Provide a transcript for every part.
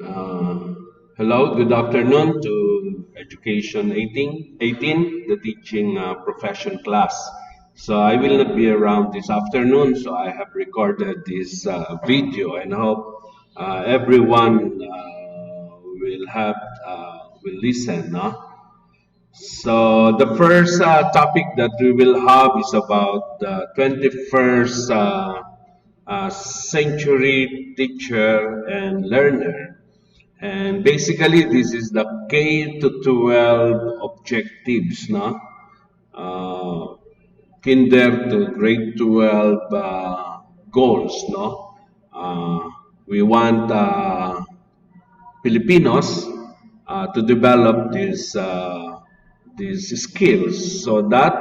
Uh, Hello, good afternoon to Education 18, the teaching profession class. So I will not be around this afternoon, so I have recorded this video and hope everyone will listen. No? So the first topic that we will have is about the 21st century teacher and learner. And basically, this is the K to 12 objectives, no? Uh, Kinder to grade 12 goals, no? We want Filipinos to develop these skills so that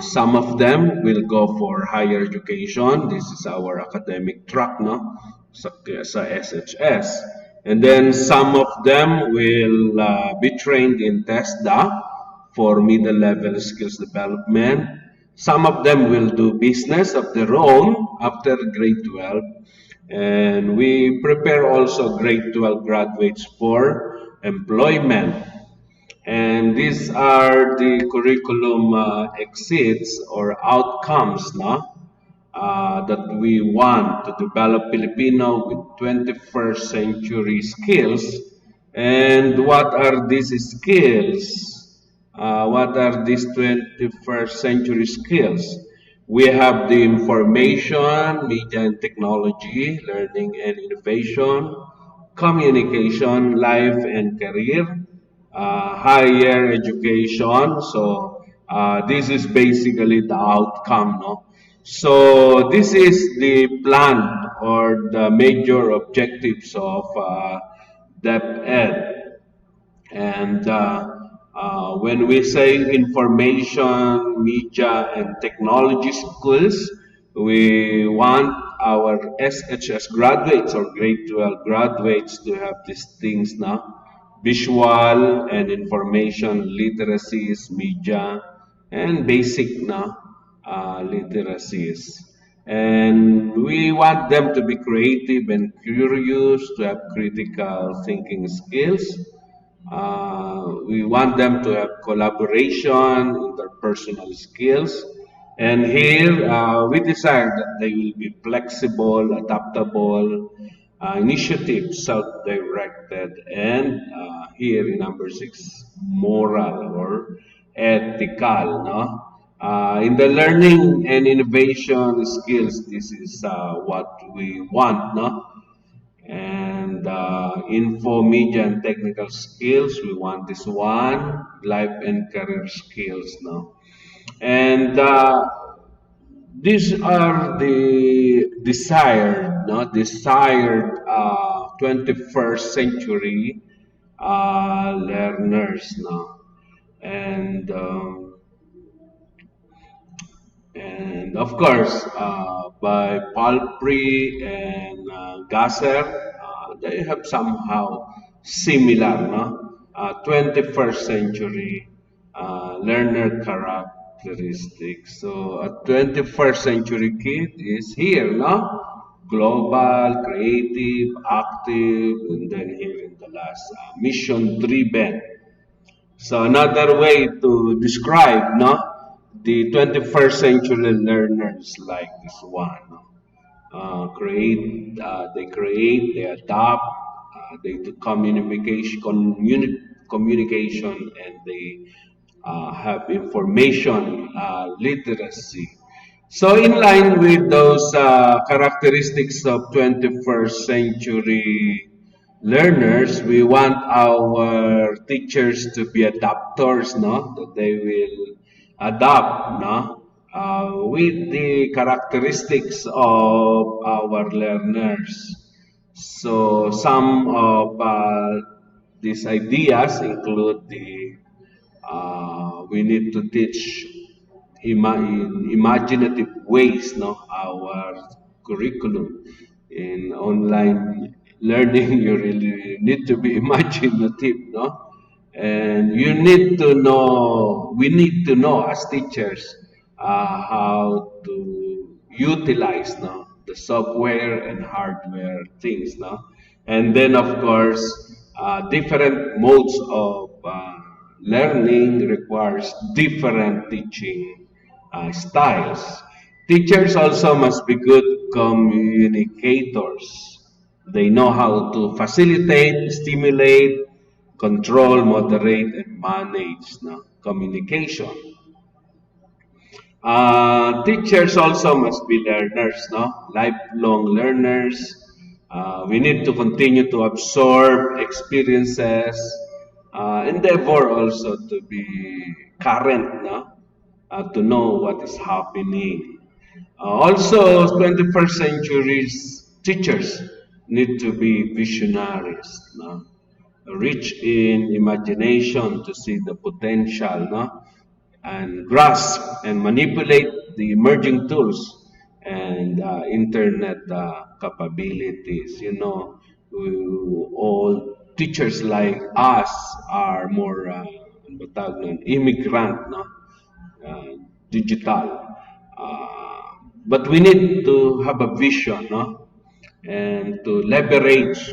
some of them will go for higher education. This is our academic track, no? Sa SHS. And then some of them will be trained in TESDA for middle level skills development. Some of them will do business of their own after grade 12. And we prepare also grade 12 graduates for employment. And these are the curriculum exits or outcomes, no? That we want to develop Filipino with 21st century skills. And what are these skills? What are these 21st century skills? We have the information, media and technology, learning and innovation, communication, life and career, higher education. So this is basically the outcome, no? So this is the plan or the major objectives of DepEd. And when we say information, media, and technology skills, we want our SHS graduates or grade 12 graduates to have these things now: visual and information literacies, media, and basic literacies. And we want them to be creative and curious, to have critical thinking skills. We want them to have collaboration, interpersonal skills. And here we desire that they will be flexible, adaptable, initiative, self-directed, and here in number 6, moral or ethical. No? In the learning and innovation skills, this is what we want. No? And info, media, and technical skills, we want this one. Life and career skills. No? And these are the desired 21st century learners now. And and of course, by Palfrey and Gasser, they have somehow similar, no? 21st century learner characteristics. So a 21st century kid is here, no? Global, creative, active, and then here in the last, mission driven. So another way to describe, no, the 21st century learners like this one. No? They create, they adapt, they do communication, and they have information literacy. So in line with those characteristics of 21st century learners, we want our teachers to be adapters, no? That they will adapt, no? With the characteristics of our learners. So some of these ideas include we need to teach in imaginative ways, no, our curriculum. In online learning, you really need to be imaginative, no, and you need to know. We need to know as teachers how to utilize, no, the software and hardware things, no, And then, of course, different modes of learning requires different teaching styles. Teachers also must be good communicators. They know how to facilitate, stimulate, control, moderate, and manage communication. Teachers also must be learners, no? Lifelong learners. We need to continue to absorb experiences, endeavor also to be current, no? To know what is happening. Also, 21st century's teachers need to be visionaries, no? Rich in imagination to see the potential, no? And grasp and manipulate the emerging tools and internet capabilities. All teachers like us are more ano ba tawag nun? Immigrant, no? Uh, Digital. But we need to have a vision, no? And to leverage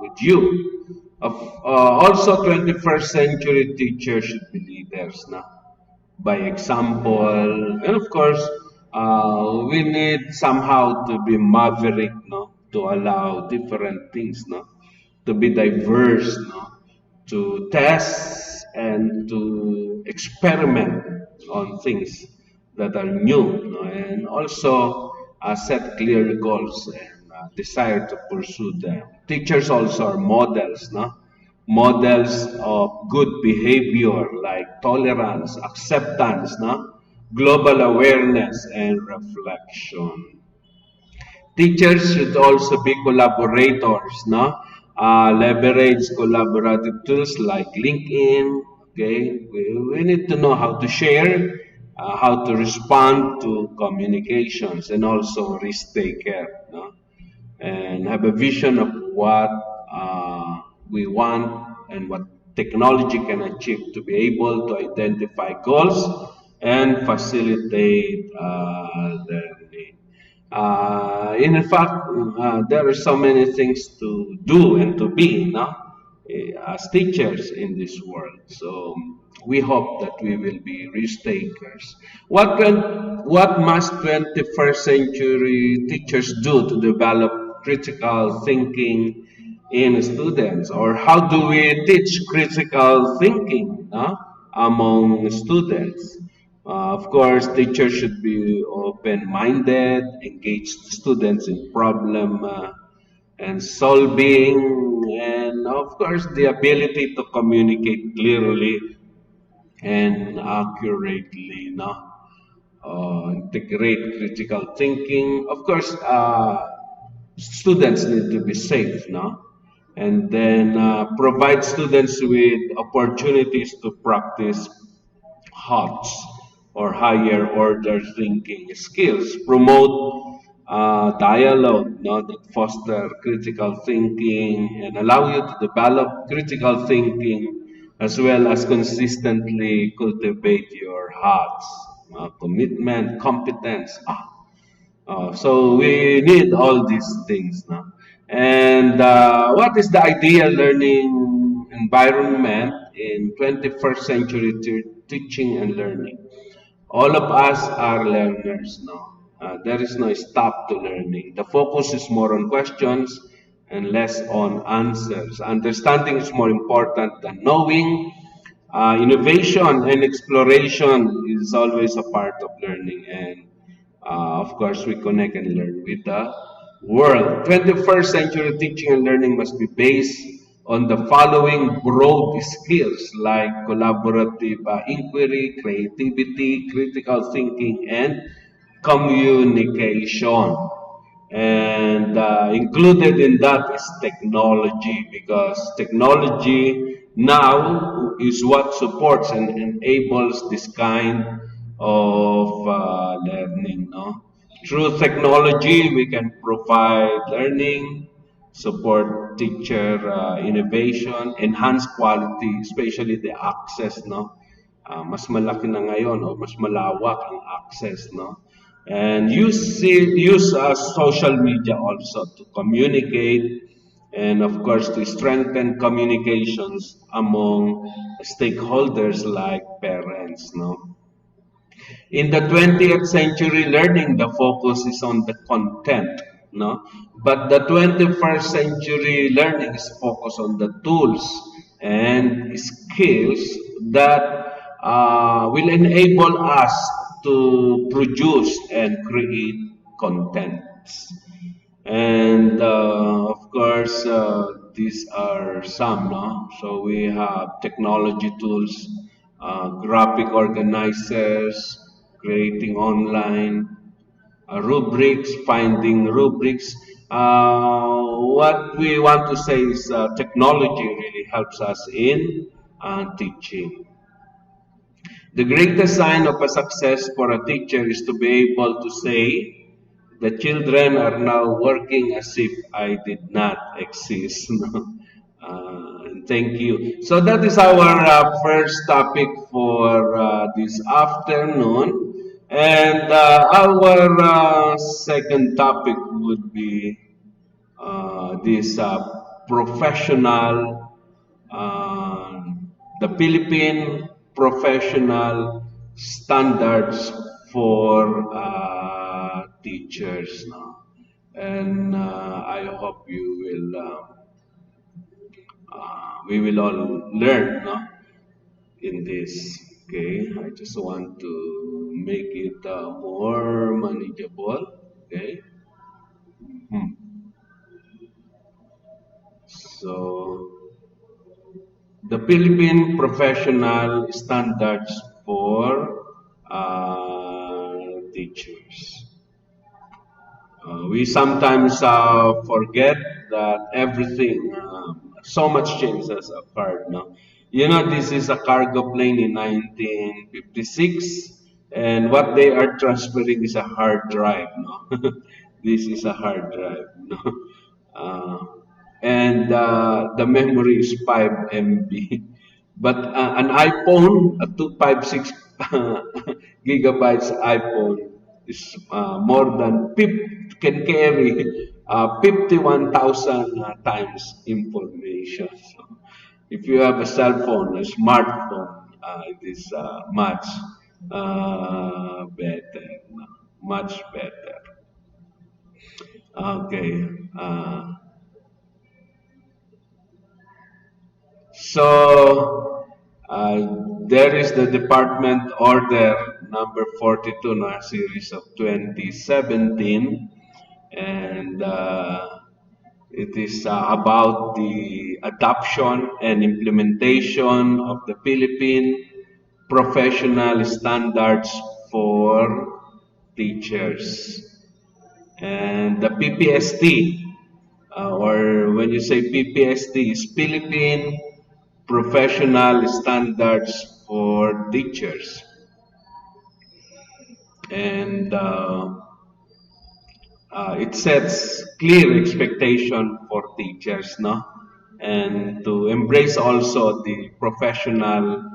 with you. Also, 21st century teachers should be leaders, no? By example. And of course, we need somehow to be maverick, no? To allow different things, no? To be diverse, no? To test and to experiment on things that are new, no? And also set clear goals and desire to pursue them. Teachers also are models, no? Models of good behavior like tolerance, acceptance, no? Global awareness, and reflection. Teachers should also be collaborators, no? Leverage collaborative tools like LinkedIn. Okay, we need to know how to share, how to respond to communications, and also risk taker, no? And have a vision of what we want and what technology can achieve to be able to identify goals and facilitate learning. In fact, there are so many things to do and to be, no? As teachers in this world. So we hope that we will be risk takers. What must 21st century teachers do to develop critical thinking in students? Or how do we teach critical thinking, no? Among students? Of course, teachers should be open-minded, engage students in problem and solving, and of course, the ability to communicate clearly and accurately, no? Integrate critical thinking. Of course, students need to be safe, no? And then provide students with opportunities to practice HOTS or higher order thinking skills, promote dialogue, no, that foster critical thinking and allow you to develop critical thinking as well as consistently cultivate your HOTS, commitment, competence. So we need all these things now. And what is the ideal learning environment in 21st century teaching and learning? All of us are learners now. There is no stop to learning. The focus is more on questions and less on answers. Understanding is more important than knowing. Innovation and exploration is always a part of learning, and of course, we connect and learn with the world. 21st century teaching and learning must be based on the following broad skills like collaborative inquiry, creativity, critical thinking, and communication. And included in that is technology, because technology now is what supports and enables this kind of learning. No? Through technology, we can provide learning, support teacher innovation, enhance quality, especially the access. No? Mas malaki na ngayon o mas malawak ang access, no? And use social media also to communicate and of course to strengthen communications among stakeholders like parents. No? In the 20th century learning, the focus is on the content, no? But the 21st century learning is focused on the tools and skills that will enable us to produce and create contents. And of course, these are some, no? So we have technology tools, graphic organizers, creating online, rubrics, finding rubrics. What we want to say is technology really helps us in teaching. The greatest sign of a success for a teacher is to be able to say, the children are now working as if I did not exist. Thank you. So that is our first topic for this afternoon. And our second topic would be this professional, uh, the Philippine professional standards for teachers. No? And I hope you will, we will all learn, no? In this. Okay, I just want to make it more manageable. Okay. Hmm. So the Philippine professional standards for teachers. We sometimes forget that everything, so much change has occurred. No? You know, this is a cargo plane in 1956, and what they are transferring is a hard drive. No? This is a hard drive. No? Uh, and the memory is 5 MB. But an iPhone, a 256 gigabytes iPhone is more than can carry 51,000 times information. So if you have a cell phone, a smartphone, it is much better, much better. Okay. So there is the Department Order number 42, na series of 2017, and it is about the adoption and implementation of the Philippine professional standards for teachers. And the PPST, or when you say PPST, is Philippine Professional Standards for Teachers. And it sets clear expectation for teachers, no? And to embrace also the professional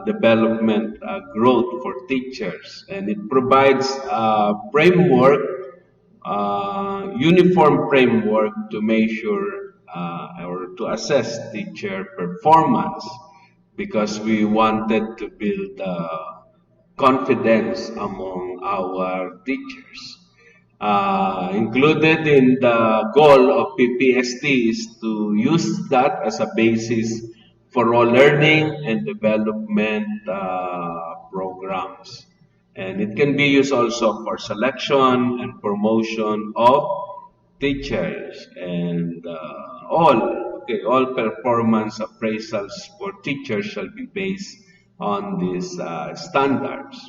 development growth for teachers. And it provides a framework, uniform framework to measure or to assess teacher performance, because we wanted to build confidence among our teachers. Included in the goal of PPST is to use that as a basis for all learning and development programs. And it can be used also for selection and promotion of teachers, and all performance appraisals for teachers shall be based on these standards.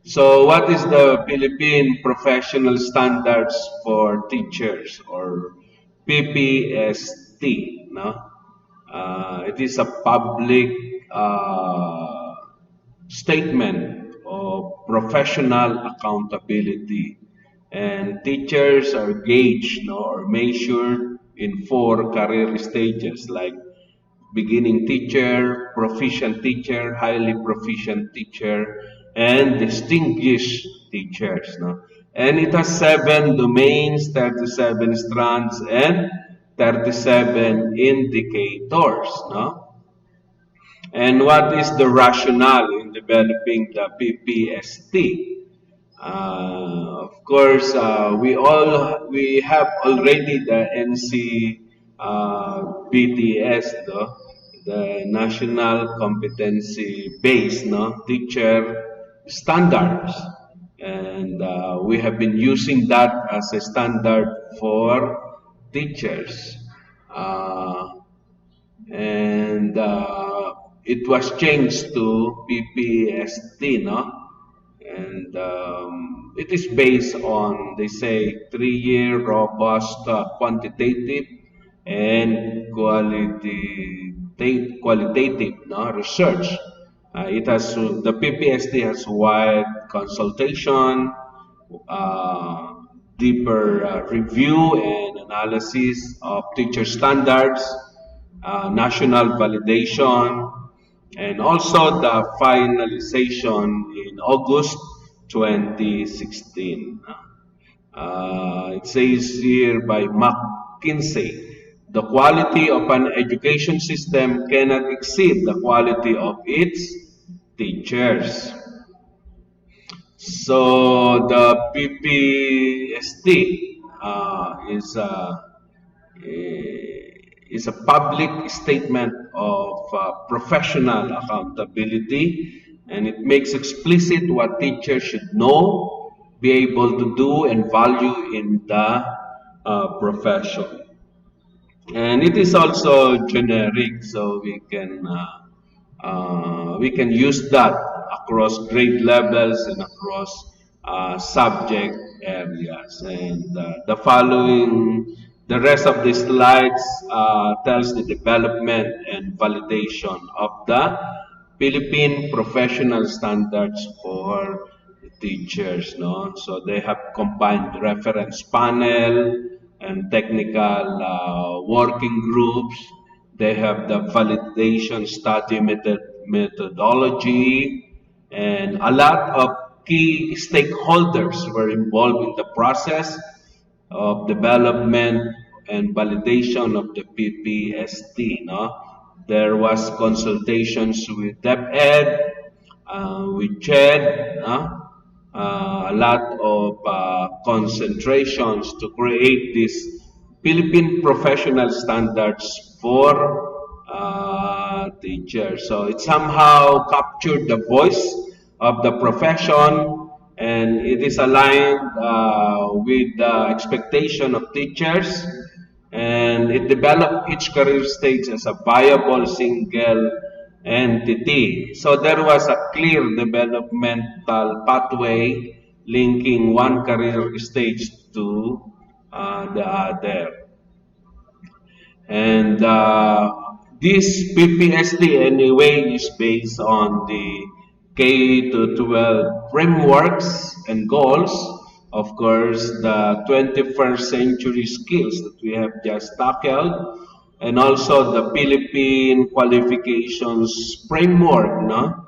So what is the Philippine Professional Standards for Teachers, or PPST? No? It is a public statement of professional accountability, and teachers are gauged, no, or measured in 4 career stages, like beginning teacher, proficient teacher, highly proficient teacher, and distinguished teachers. No? And it has 7 domains, 37 strands, and 37 indicators, no? And what is the rationale in developing the PPST? Of course, we have already the NC BTS, no? The National Competency Based, no? Teacher Standards, and we have been using that as a standard for teachers. Uh, and it was changed to PPST, no? And it is based on, they say, 3-year robust quantitative and qualitative, no, research. The PPST has wide consultation, uh, deeper review and analysis of teacher standards, national validation, and also the finalization in August 2016. It says here by McKinsey, the quality of an education system cannot exceed the quality of its teachers. So the PPST is a public statement of professional accountability, and it makes explicit what teachers should know, be able to do, and value in the profession. And it is also generic, so we can use that across grade levels and across subject areas. And the rest of the slides tells the development and validation of the Philippine professional standards for teachers. No, so they have combined reference panel and technical working groups. They have the validation study methodology, and a lot of key stakeholders were involved in the process of development and validation of the PPST. No? There was consultations with DepEd, with CHED, a lot of concentrations to create these Philippine professional standards for teachers. So it somehow captured the voice of the profession, and it is aligned with the expectation of teachers, and it developed each career stage as a viable single entity. So there was a clear developmental pathway linking one career stage to the other. And this PPSD anyway is based on the K to 12 frameworks and goals. Of course, the 21st century skills that we have just tackled, and also the Philippine Qualifications framework. No?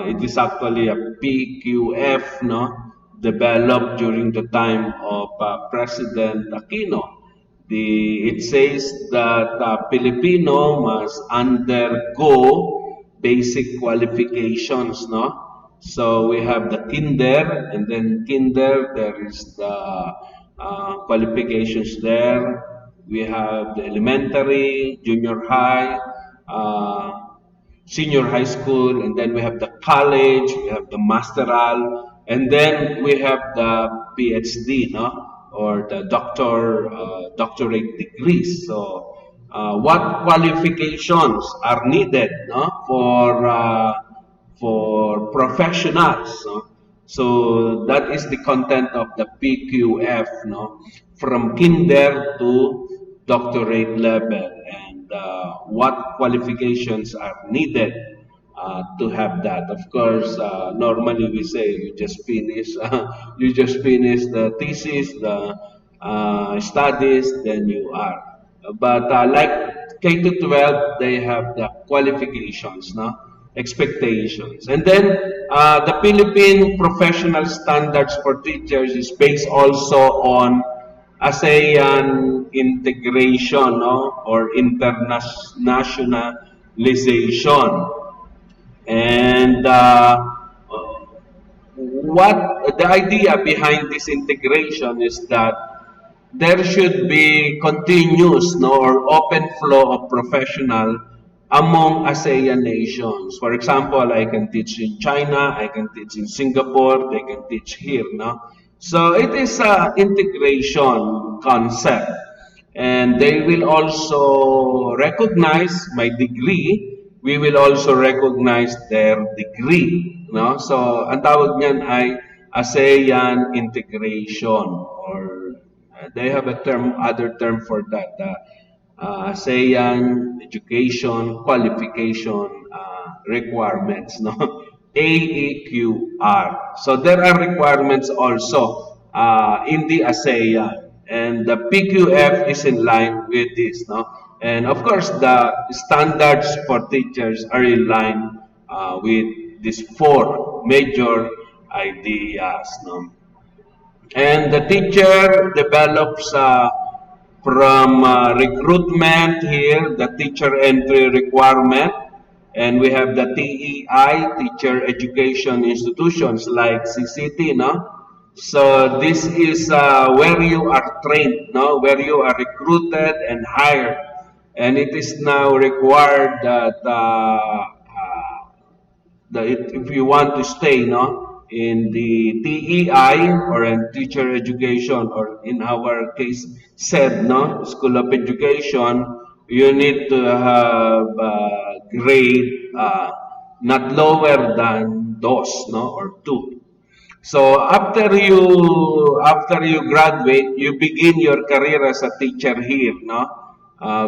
It is actually a PQF, no? Developed during the time of President Aquino. It says that Filipino must undergo basic qualifications, no? So we have the kinder, and then kinder, there is the qualifications there. We have the elementary, junior high, senior high school, and then we have the college, we have the masteral, and then we have the PhD, no? Or the doctorate degrees. So, what qualifications are needed, no? For professionals, no? So that is the content of the PQF, no? From kinder to doctorate level, and what qualifications are needed to have that. Of course, normally we say you just finish the thesis, the studies, then you are. But like K to 12, they have the qualifications, no? Expectations. And then the Philippine professional standards for teachers is based also on ASEAN integration, no, or internationalization. And what the idea behind this integration is that there should be continuous, no, or open flow of professional among ASEAN nations. For example, I can teach in China, I can teach in Singapore, they can teach here, no? So it is a integration concept. And they will also recognize my degree. We will also recognize their degree, no? So ang tawag niyan ay ASEAN integration, or they have a term, other term for that, ASEAN education qualification requirements, no? AEQR. So there are requirements also in the ASEAN, and the PQF is in line with this, no? And of course, the standards for teachers are in line with these four major ideas, no? And the teacher develops from recruitment here, the teacher entry requirement, and we have the TEI, teacher education institutions like CCT, no? So this is where you are trained, no? Where you are recruited and hired, and it is now required that if you want to stay, no, in the TEI or in teacher education, or in our case said, no, school of education, you need to have grade not lower than DOS, no, or 2. So after you graduate, you begin your career as a teacher here, no?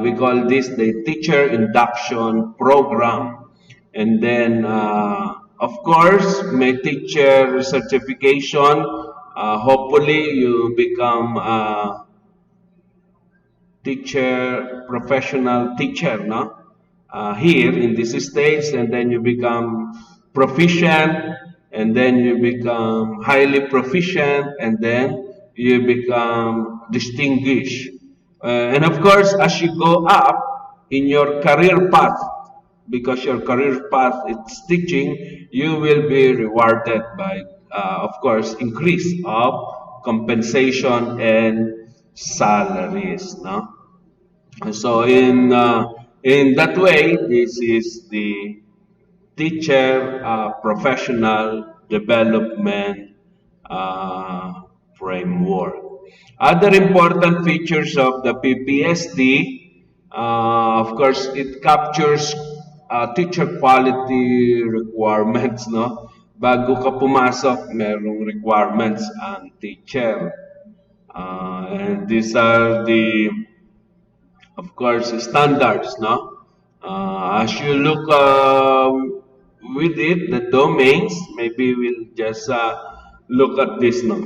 We call this the teacher induction program. And then, of course, may teacher certification. Hopefully, you become teacher, professional teacher, no? Here in these states, and then you become proficient, and then you become highly proficient, and then you become distinguished. And of course, as you go up in your career path, because your career path is teaching, you will be rewarded by, of course, increase of compensation and salaries, no? So in that way, this is the teacher professional development framework. Other important features of the PPSD, of course, it captures teacher quality requirements, no? Bago ka pumasok, merong requirements ang teacher. And these are the, of course, standards, no? As you look with it, the domains, maybe we'll just look at this, no?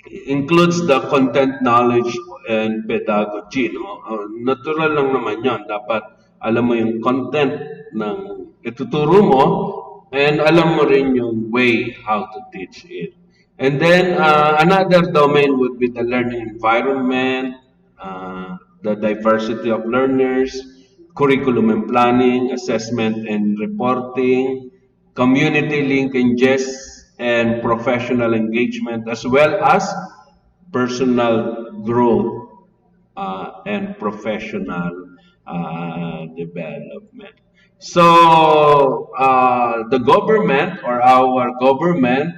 Includes the content knowledge and pedagogy, no? Natural lang naman yan. Dapat alam mo yung content ng ituturo mo, and alam mo rin yung way how to teach it. And then another domain would be the learning environment, the diversity of learners, curriculum and planning, assessment and reporting, community linkages, and professional engagement, as well as personal growth and professional development. So the government, or our government,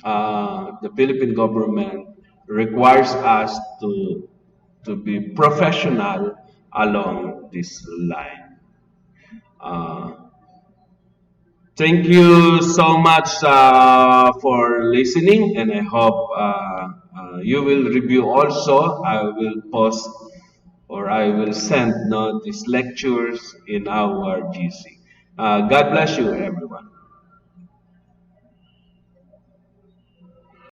the Philippine government, requires us to be professional along this line. Thank you so much for listening, and I hope you will review also. I will post, or I will send, these lectures in our GC. God bless you, everyone.